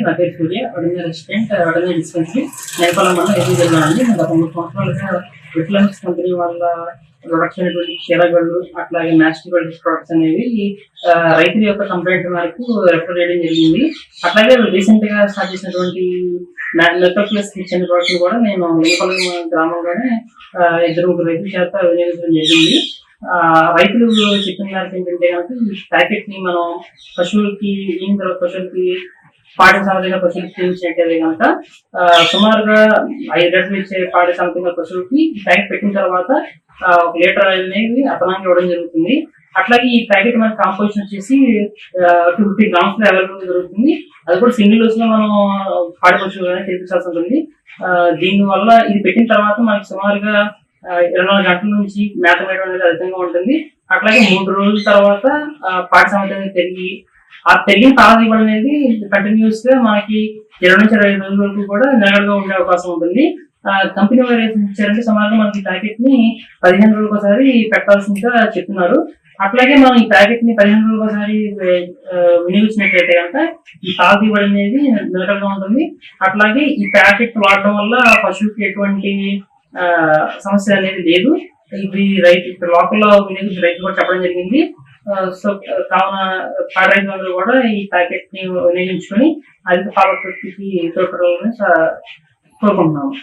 నా పేరు సూర్య. వడంగల్ restaurant, వడంగల్ dispensary, నేపాలం వల్ల ఎదురు జరిగానండి. నేను గత 3 సంవత్సరాలుగా విట్లమ్స్ కంపెనీ వాళ్ళ ప్రొడక్ట్స్ అనేటువంటి చీరగళ్ళు, అట్లాగే మ్యాస్టిబుల్ ప్రొడక్ట్స్ అనేవి రైతుల యొక్క కంప్లైంట్ మేరకు రెఫర్ చేయడం జరిగింది. అట్లాగే రీసెంట్ గా స్టార్ట్ చేసినటువంటి మెట్రోప్లస్ కిచెన్ ప్రోడక్ట్ కూడా నేను నేపాలం గ్రామంలోనే 2-3 రైతుల చేత వినియోగించడం జరిగింది. రైతులు చెప్పిన దానికి ఏంటంటే కనుక ఈ ప్యాకెట్ ని మనం పశువులకి ఈయన తర్వాత పశువులకి పాడి సంబంధించిన పశువులకి తీయించినట్టయితే కనుక సుమారుగా 5 లీటర్లు ఇచ్చే పాడి సంబంధించిన పశువులకి ఈ ప్యాకెట్ పెట్టిన తర్వాత 1 లీటర్ అనేది అదనంగా ఇవ్వడం జరుగుతుంది. అట్లాగే ఈ ప్యాకెట్ మన కాంపోజిషన్ వచ్చేసి 250 గ్రామ్స్ లో అవైలబుల్ జరుగుతుంది. అది కూడా సింగిల్ డోస్ లో మనం పాడి పశువులు చేయించాల్సి ఉంటుంది. దీని వల్ల ఇది పెట్టిన తర్వాత మనకి సుమారుగా 24 గంటల నుంచి మేత వేయడం అనేది అధికంగా ఉంటుంది. అట్లాగే 3 రోజుల తర్వాత పాడి సంవత్సరం పెరిగి ఆ పెరిగిన పాల దిగుబడి అనేది కంటిన్యూస్ గా మనకి 20 నుంచి 25 రోజుల వరకు కూడా నిలకడగా ఉండే అవకాశం ఉంటుంది. కంపెనీ వారు ఏం ఇచ్చారంటే సుమారుగా మనకి ప్యాకెట్ ని 15 రోజులకు ఒకసారి పెట్టాల్సిందిగా చెప్తున్నారు. అట్లాగే మనం ఈ ప్యాకెట్ ని 15 రోజులకు ఒకసారి వినియోగించినట్లయితే కనుక ఈ పాల దిగుబడి అనేది నిలకడగా ఉంటుంది. అట్లాగే ఈ ప్యాకెట్ వాడడం వల్ల పశువుకి ఎటువంటి సమస్య అనేది లేదు. ఇది రైతు లోకల్లో వినియోగించిన రైతు కూడా చెప్పడం జరిగింది. సో కావున పాడి రైతులందరూ కూడా ఈ ప్యాకెట్ ని వినియోగించుకొని అధిక పాల ఉత్పత్తికి తోడ్పడాలని కోరుకుంటున్నాము.